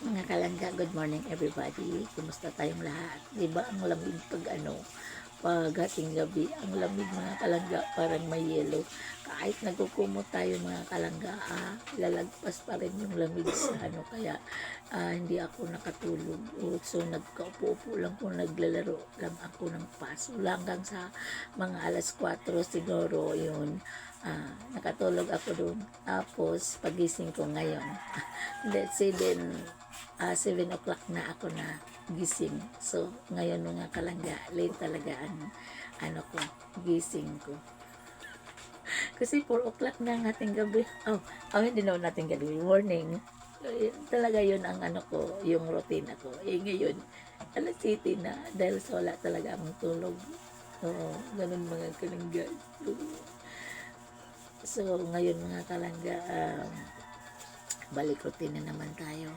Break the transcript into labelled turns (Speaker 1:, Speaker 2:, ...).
Speaker 1: Mga kalangga, good morning everybody. Kumusta tayong lahat? 'Di ba ang lamig pag hating gabi, ang lamig mga kalangga, parang may yelo. Kahit nagkukumot tayo mga kalangga, lalagpas pa rin yung lamig sa kaya hindi ako nakatulog. So nagkaupo-upo lang ko, naglalaro lang ako ng paso hanggang sa mga alas 4 siguro yun. Nakatulog ako doon. Tapos pagising ko ngayon, let's say then 7 o'clock na ako na gising. So, ngayon mga kalangga, late talaga ang ko, gising ko. Kasi 4 o'clock na ang ating gabi. Hindi naman natin gabi. Morning. Talaga yun ang ko, yung routine ko. Ngayon, alas 7 na dahil sa wala talaga akong tulog. Oo, ganun mga kalangga. So, ngayon mga kalangga, balik routine na naman tayo.